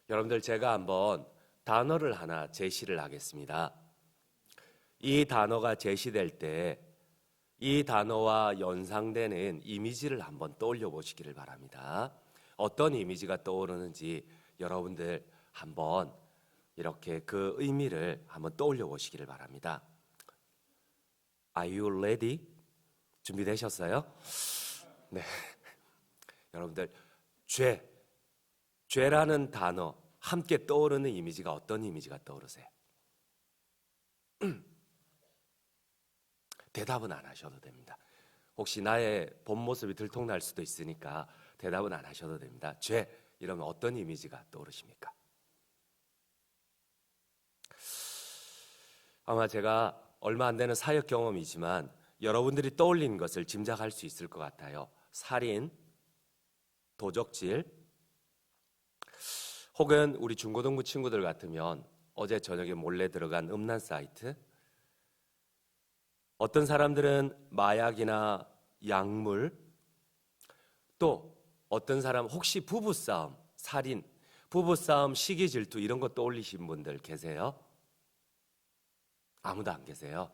여러분들 제가 한번 단어를 하나 제시를 하겠습니다. 이 단어가 제시될 때 이 단어와 연상되는 이미지를 한번 떠올려 보시기를 바랍니다. 어떤 이미지가 떠오르는지 여러분들 한번 이렇게 그 의미를 한번 떠올려 보시기를 바랍니다. Are you ready? 준비되셨어요? 네. 여러분들 죄라는 단어 함께 떠오르는 이미지가 어떤 이미지가 떠오르세요? 대답은 안 하셔도 됩니다. 혹시 나의 본 모습이 들통날 수도 있으니까 대답은 안 하셔도 됩니다. 죄 이러면 어떤 이미지가 떠오르십니까? 아마 제가 얼마 안 되는 사역 경험이지만 여러분들이 떠올리는 것을 짐작할 수 있을 것 같아요. 살인, 도적질, 혹은 우리 중고등부 친구들 같으면 어제 저녁에 몰래 들어간 음란 사이트, 어떤 사람들은 마약이나 약물, 또 어떤 사람 혹시 부부싸움, 살인, 부부싸움, 시기 질투 이런 거 떠올리신 분들 계세요? 아무도 안 계세요?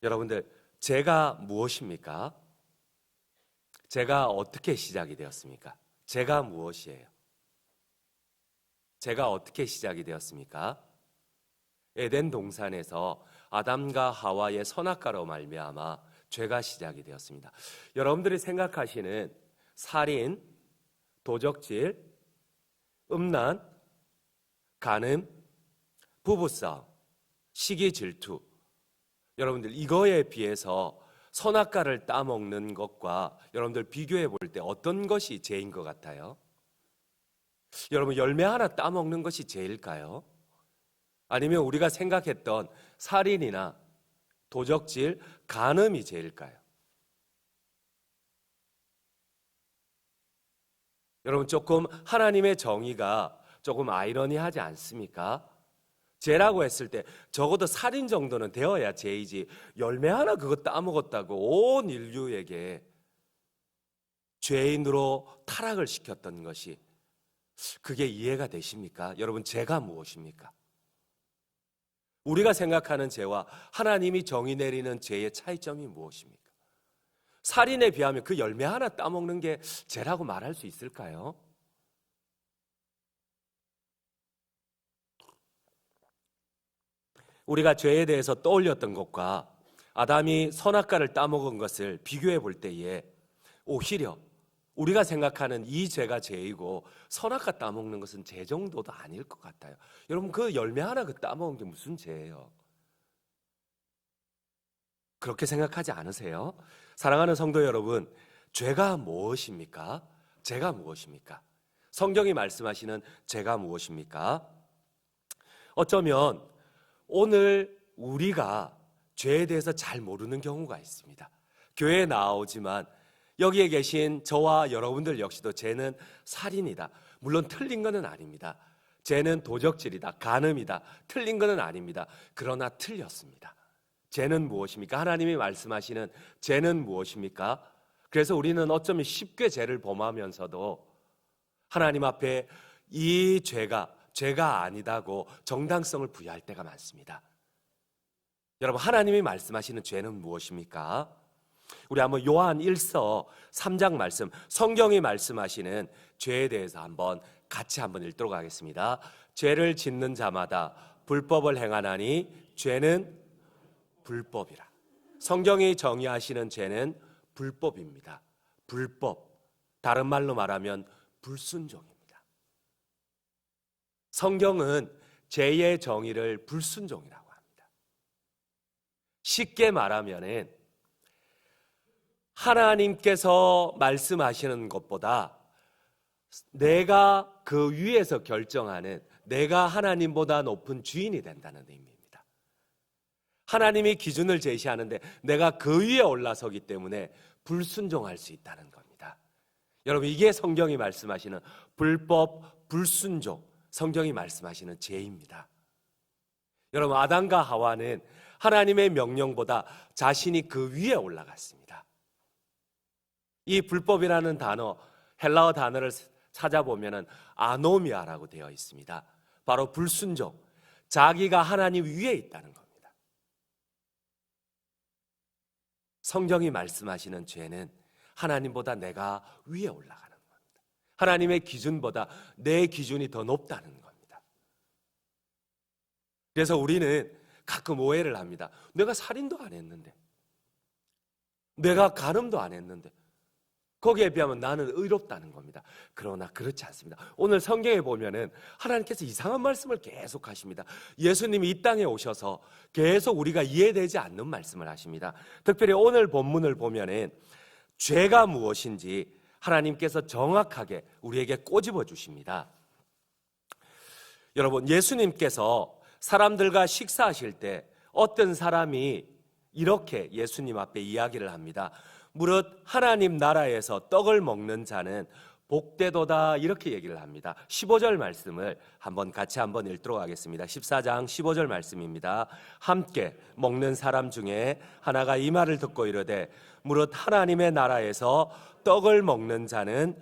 여러분들 죄가 무엇입니까? 죄가 어떻게 시작이 되었습니까? 죄가 무엇이에요? 죄가 어떻게 시작이 되었습니까? 에덴 동산에서 아담과 하와의 선악과로 말미암아 죄가 시작이 되었습니다. 여러분들이 생각하시는 살인, 도적질, 음란, 간음, 부부싸움, 시기 질투, 여러분들 이거에 비해서 선악과를 따먹는 것과 여러분들 비교해 볼 때 어떤 것이 죄인 것 같아요? 여러분 열매 하나 따먹는 것이 죄일까요? 아니면 우리가 생각했던 살인이나 도적질, 간음이 죄일까요? 여러분 조금 하나님의 정의가 조금 아이러니하지 않습니까? 죄라고 했을 때 적어도 살인 정도는 되어야 죄이지 열매 하나 그거 따먹었다고 온 인류에게 죄인으로 타락을 시켰던 것이 그게 이해가 되십니까? 여러분 죄가 무엇입니까? 우리가 생각하는 죄와 하나님이 정의 내리는 죄의 차이점이 무엇입니까? 살인에 비하면 그 열매 하나 따먹는 게 죄라고 말할 수 있을까요? 우리가 죄에 대해서 떠올렸던 것과 아담이 선악과를 따먹은 것을 비교해 볼 때에 오히려 우리가 생각하는 이 죄가 죄이고 선악과 따먹는 것은 죄 정도도 아닐 것 같아요. 여러분 그 열매 하나 그 따먹은 게 무슨 죄예요? 그렇게 생각하지 않으세요? 사랑하는 성도 여러분, 죄가 무엇입니까? 죄가 무엇입니까? 성경이 말씀하시는 죄가 무엇입니까? 어쩌면 오늘 우리가 죄에 대해서 잘 모르는 경우가 있습니다. 교회에 나오지만 여기에 계신 저와 여러분들 역시도 죄는 살인이다. 물론 틀린 것은 아닙니다. 죄는 도적질이다. 간음이다. 틀린 것은 아닙니다. 그러나 틀렸습니다. 죄는 무엇입니까? 하나님이 말씀하시는 죄는 무엇입니까? 그래서 우리는 어쩌면 쉽게 죄를 범하면서도 하나님 앞에 이 죄가 아니다고 정당성을 부여할 때가 많습니다. 여러분 하나님이 말씀하시는 죄는 무엇입니까? 우리 한번 요한 1서 3장 말씀, 성경이 말씀하시는 죄에 대해서 같이 한번 읽도록 하겠습니다. 죄를 짓는 자마다 불법을 행하나니 죄는 불법이라. 성경이 정의하시는 죄는 불법입니다. 불법, 다른 말로 말하면 불순종입니다. 성경은 죄의 정의를 불순종이라고 합니다. 쉽게 말하면은 하나님께서 말씀하시는 것보다 내가 그 위에서 결정하는 내가 하나님보다 높은 주인이 된다는 의미입니다. 하나님이 기준을 제시하는데 내가 그 위에 올라서기 때문에 불순종할 수 있다는 겁니다. 여러분 이게 성경이 말씀하시는 불법, 불순종, 성경이 말씀하시는 죄입니다. 여러분 아담과 하와는 하나님의 명령보다 자신이 그 위에 올라갔습니다. 이 불법이라는 단어, 헬라어 단어를 찾아보면은 아노미아라고 되어 있습니다. 바로 불순종, 자기가 하나님 위에 있다는 겁니다. 성경이 말씀하시는 죄는 하나님보다 내가 위에 올라가는 겁니다. 하나님의 기준보다 내 기준이 더 높다는 겁니다. 그래서 우리는 가끔 오해를 합니다. 내가 살인도 안 했는데, 내가 간음도 안 했는데 거기에 비하면 나는 의롭다는 겁니다. 그러나 그렇지 않습니다. 오늘 성경에 보면은 하나님께서 이상한 말씀을 계속 하십니다. 예수님이 이 땅에 오셔서 계속 우리가 이해되지 않는 말씀을 하십니다. 특별히 오늘 본문을 보면은 죄가 무엇인지 하나님께서 정확하게 우리에게 꼬집어 주십니다. 여러분, 예수님께서 사람들과 식사하실 때 어떤 사람이 이렇게 예수님 앞에 이야기를 합니다. 무릇 하나님 나라에서 떡을 먹는 자는 복되도다, 이렇게 얘기를 합니다. 15절 말씀을 같이 한번 읽도록 하겠습니다. 14장 15절 말씀입니다. 함께 먹는 사람 중에 하나가 이 말을 듣고 이르되 무릇 하나님의 나라에서 떡을 먹는 자는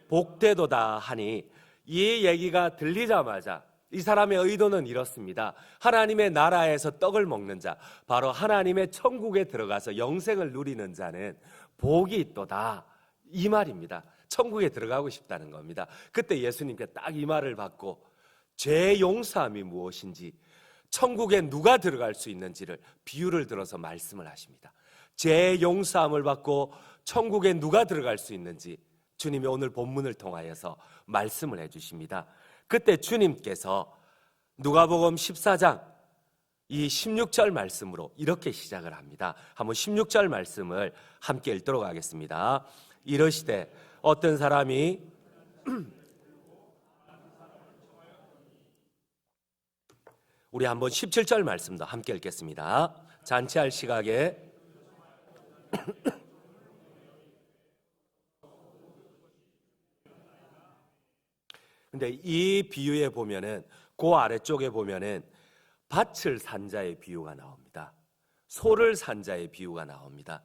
복되도다 하니, 이 얘기가 들리자마자 이 사람의 의도는 이렇습니다. 하나님의 나라에서 떡을 먹는 자, 바로 하나님의 천국에 들어가서 영생을 누리는 자는 복이 있도다, 이 말입니다. 천국에 들어가고 싶다는 겁니다. 그때 예수님께 딱 이 말을 받고 죄 용서함이 무엇인지, 천국에 누가 들어갈 수 있는지를 비유를 들어서 말씀을 하십니다. 죄 용서함을 받고 천국에 누가 들어갈 수 있는지 주님이 오늘 본문을 통하여서 말씀을 해주십니다. 그때 주님께서 누가복음 14장 이 16절 말씀으로 이렇게 시작을 합니다. 한번 16절 말씀을 함께 읽도록 하겠습니다. 이르시되 어떤 사람이 우리 한번 17절 말씀도 함께 읽겠습니다. 잔치할 시각에 근데 이 비유에 보면은, 그 아래쪽에 보면은 밭을 산 자의 비유가 나옵니다. 소를 산 자의 비유가 나옵니다.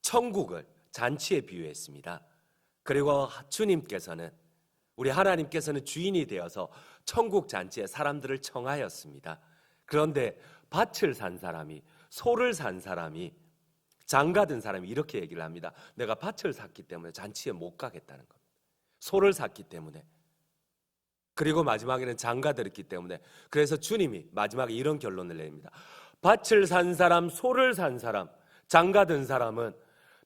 천국을 잔치에 비유했습니다. 그리고 주님께서는, 우리 하나님께서는 주인이 되어서 천국 잔치에 사람들을 청하였습니다. 그런데 밭을 산 사람이, 소를 산 사람이, 장가든 사람이 이렇게 얘기를 합니다. 내가 밭을 샀기 때문에 잔치에 못 가겠다는 겁니다. 소를 샀기 때문에, 그리고 마지막에는 장가들었기 때문에. 그래서 주님이 마지막에 이런 결론을 냅니다. 밭을 산 사람, 소를 산 사람, 장가든 사람은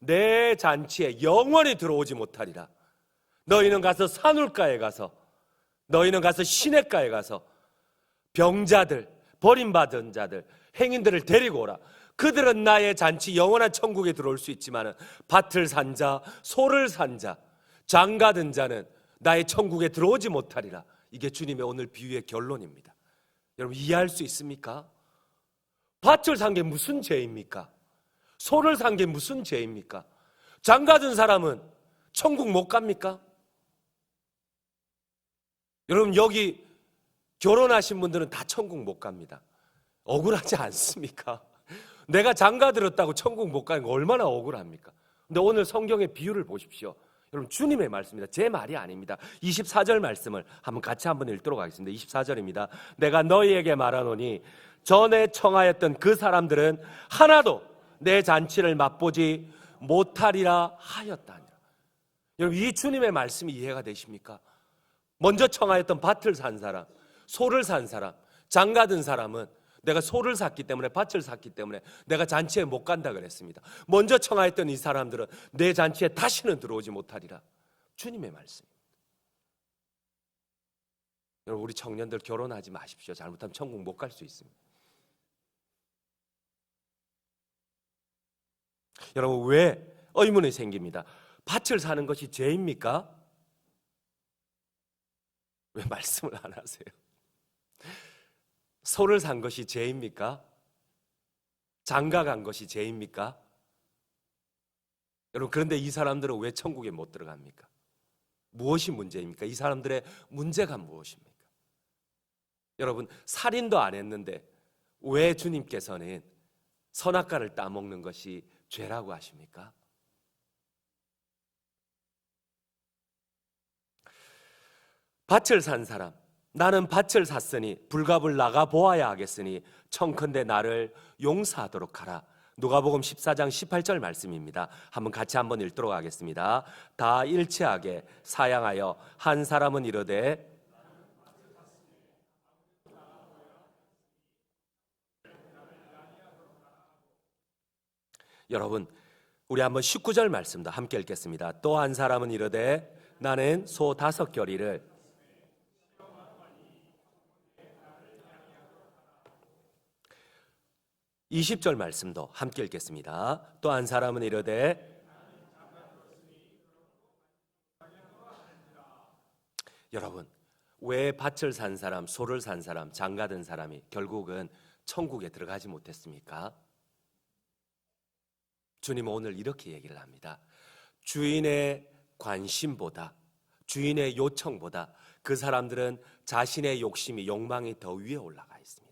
내 잔치에 영원히 들어오지 못하리라. 너희는 가서 산울가에 가서, 너희는 가서 시냇가에 가서 병자들, 버림받은 자들, 행인들을 데리고 오라. 그들은 나의 잔치 영원한 천국에 들어올 수 있지만 밭을 산 자, 소를 산 자, 장가든 자는 나의 천국에 들어오지 못하리라. 이게 주님의 오늘 비유의 결론입니다. 여러분, 이해할 수 있습니까? 밭을 산 게 무슨 죄입니까? 소를 산 게 무슨 죄입니까? 장가든 사람은 천국 못 갑니까? 여러분, 여기 결혼하신 분들은 다 천국 못 갑니다. 억울하지 않습니까? 내가 장가들었다고 천국 못 가는 거 얼마나 억울합니까? 근데 오늘 성경의 비유를 보십시오. 여러분, 주님의 말씀입니다. 제 말이 아닙니다. 24절 말씀을 같이 한번 읽도록 하겠습니다. 24절입니다. 내가 너희에게 말하노니 전에 청하였던 그 사람들은 하나도 내 잔치를 맛보지 못하리라 하였다니라. 여러분, 이 주님의 말씀이 이해가 되십니까? 먼저 청하였던 밭을 산 사람, 소를 산 사람, 장가든 사람은 내가 소를 샀기 때문에, 밭을 샀기 때문에 내가 잔치에 못 간다 그랬습니다. 먼저 청하였던 이 사람들은 내 잔치에 다시는 들어오지 못하리라. 주님의 말씀입니다. 여러분, 우리 청년들 결혼하지 마십시오. 잘못하면 천국 못 갈 수 있습니다. 여러분, 왜 의문이 생깁니다. 밭을 사는 것이 죄입니까? 왜 말씀을 안 하세요? 소를 산 것이 죄입니까? 장가 간 것이 죄입니까? 여러분, 그런데 이 사람들은 왜 천국에 못 들어갑니까? 무엇이 문제입니까? 이 사람들의 문제가 무엇입니까? 여러분, 살인도 안 했는데 왜 주님께서는 선악과를 따먹는 것이 죄라고 하십니까? 밭을 산 사람, 나는 밭을 샀으니 불갑을 나가 보아야 하겠으니 청컨대 나를 용서하도록 하라. 누가복음 14장 18절 말씀입니다. 같이 한번 읽도록 하겠습니다. 다 일치하게 사양하여 한 사람은 이르되 여러분, 우리 한번 19절 말씀도 함께 읽겠습니다. 또 한 사람은 이르되 나는 소 5겨리를 20절 말씀도 함께 읽겠습니다. 또 한 사람은 이르되 여러분, 왜 밭을 산 사람, 소를 산 사람, 장가든 사람이 결국은 천국에 들어가지 못했습니까? 주님은 오늘 이렇게 얘기를 합니다. 주인의 관심보다, 주인의 요청보다 그 사람들은 자신의 욕심이, 욕망이 더 위에 올라가 있습니다.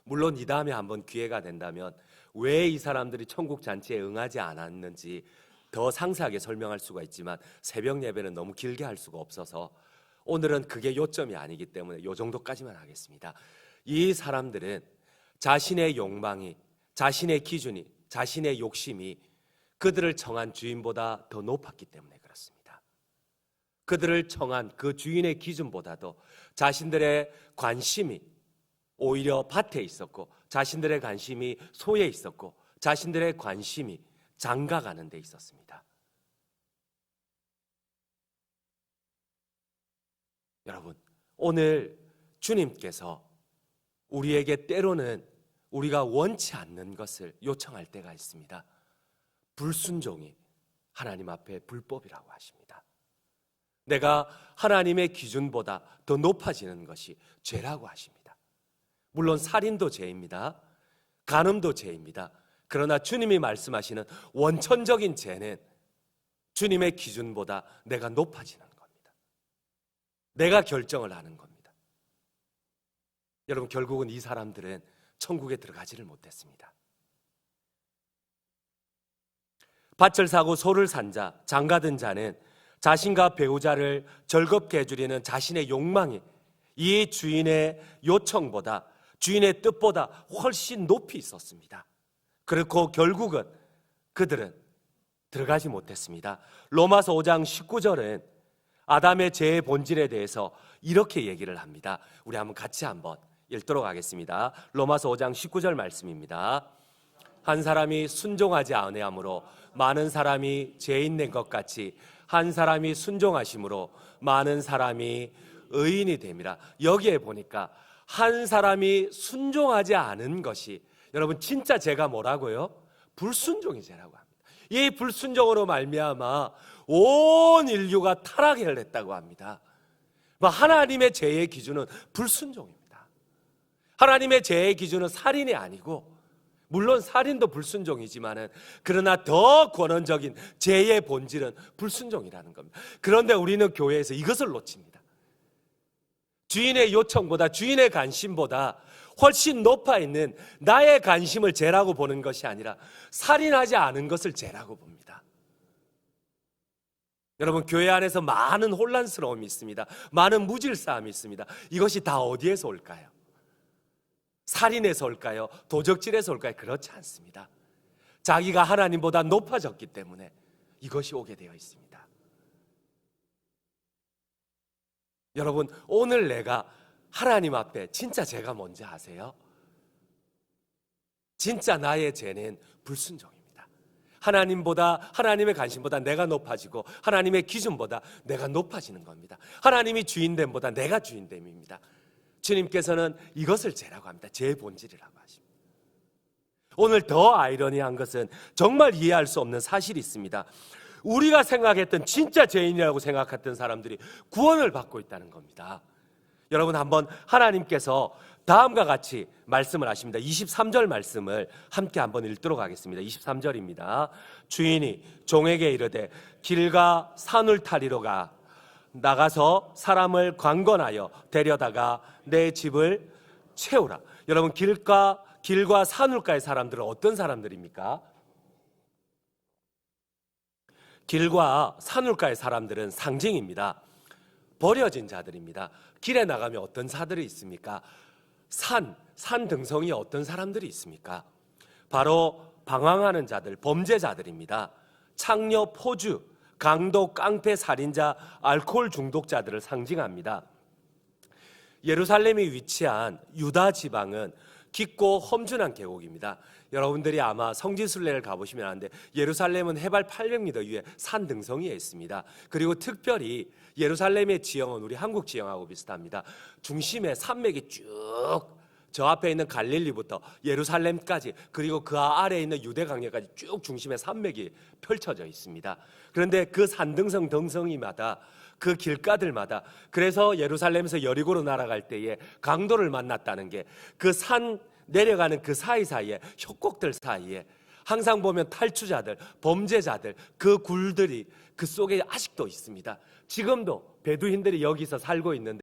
물론 이 다음에 한번 기회가 된다면 왜 이 사람들이 천국 잔치에 응하지 않았는지 더 상세하게 설명할 수가 있지만 새벽 예배는 너무 길게 할 수가 없어서 오늘은 그게 요점이 아니기 때문에 이 정도까지만 하겠습니다. 이 사람들은 자신의 욕망이, 자신의 기준이, 자신의 욕심이 그들을 청한 주인보다 더 높았기 때문에 그렇습니다. 그들을 청한 그 주인의 기준보다도 자신들의 관심이 오히려 밭에 있었고, 자신들의 관심이 소에 있었고, 자신들의 관심이 장가가는 데 있었습니다. 여러분, 오늘 주님께서 우리에게 때로는 우리가 원치 않는 것을 요청할 때가 있습니다. 불순종이 하나님 앞에 불법이라고 하십니다. 내가 하나님의 기준보다 더 높아지는 것이 죄라고 하십니다. 물론 살인도 죄입니다. 간음도 죄입니다. 그러나 주님이 말씀하시는 원천적인 죄는 주님의 기준보다 내가 높아지는 겁니다. 내가 결정을 하는 겁니다. 여러분, 결국은 이 사람들은 천국에 들어가지를 못했습니다. 밭을 사고 소를 산 자, 장가든 자는 자신과 배우자를 즐겁게 해주려는 자신의 욕망이 이 주인의 요청보다, 주인의 뜻보다 훨씬 높이 있었습니다. 그렇고 결국은 그들은 들어가지 못했습니다. 로마서 5장 19절은 아담의 죄의 본질에 대해서 이렇게 얘기를 합니다. 우리 같이 한번 읽도록 하겠습니다. 로마서 5장 19절 말씀입니다. 한 사람이 순종하지 아니함으로 많은 사람이 죄인 된 것 같이 한 사람이 순종하심으로 많은 사람이 의인이 됨이라. 여기에 보니까 한 사람이 순종하지 않은 것이, 여러분 진짜 죄가 뭐라고요? 불순종이 죄라고 합니다. 이 불순종으로 말미암아 온 인류가 타락을 했다고 합니다. 하나님의 죄의 기준은 불순종입니다. 하나님의 죄의 기준은 살인이 아니고, 물론 살인도 불순종이지만은 그러나 더 권원적인 죄의 본질은 불순종이라는 겁니다. 그런데 우리는 교회에서 이것을 놓칩니다. 주인의 요청보다, 주인의 관심보다 훨씬 높아 있는 나의 관심을 죄라고 보는 것이 아니라 살인하지 않은 것을 죄라고 봅니다. 여러분, 교회 안에서 많은 혼란스러움이 있습니다. 많은 무질서함이 있습니다. 이것이 다 어디에서 올까요? 살인에서 올까요? 도적질에서 올까요? 그렇지 않습니다. 자기가 하나님보다 높아졌기 때문에 이것이 오게 되어 있습니다. 여러분, 오늘 내가 하나님 앞에 진짜 죄가 뭔지 아세요? 진짜 나의 죄는 불순종입니다. 하나님보다, 하나님의 관심보다 내가 높아지고 하나님의 기준보다 내가 높아지는 겁니다. 하나님이 주인됨보다 내가 주인됨입니다. 주님께서는 이것을 죄라고 합니다. 죄의 본질이라고 하십니다. 오늘 더 아이러니한 것은 정말 이해할 수 없는 사실이 있습니다. 우리가 생각했던 진짜 죄인이라고 생각했던 사람들이 구원을 받고 있다는 겁니다. 여러분, 한번 하나님께서 다음과 같이 말씀을 하십니다. 23절 말씀을 함께 한번 읽도록 하겠습니다. 23절입니다. 주인이 종에게 이르되 길과 산을 타리로 나가서 사람을 관건하여 데려다가 내 집을 채우라. 여러분, 길과 산울가의 사람들은 어떤 사람들입니까? 길과 산울가의 사람들은 상징입니다. 버려진 자들입니다. 길에 나가면 어떤 사들이 있습니까? 산 등성이에 어떤 사람들이 있습니까? 바로 방황하는 자들, 범죄자들입니다. 창녀, 포주, 강도, 깡패, 살인자, 알코올 중독자들을 상징합니다. 예루살렘이 위치한 유다 지방은 깊고 험준한 계곡입니다. 여러분들이 아마 성지순례를 가보시면 아는데 예루살렘은 해발 800m 위에 산 등성이에 있습니다. 그리고 특별히 예루살렘의 지형은 우리 한국 지형하고 비슷합니다. 중심에 산맥이 쭉 저 앞에 있는 갈릴리부터 예루살렘까지 그리고 그 아래에 있는 유대강야까지 쭉 중심에 산맥이 펼쳐져 있습니다. 그런데 그 산등성 등성이마다 그 길가들마다 그래서 예루살렘에서 여리고로 날아갈 때에 강도를 만났다는 게 그 산 내려가는 그 사이사이에 협곡들 사이에 항상 보면 탈주자들, 범죄자들 그 굴들이 그 속에 아직도 있습니다. 지금도 베두인들이 여기서 살고 있는데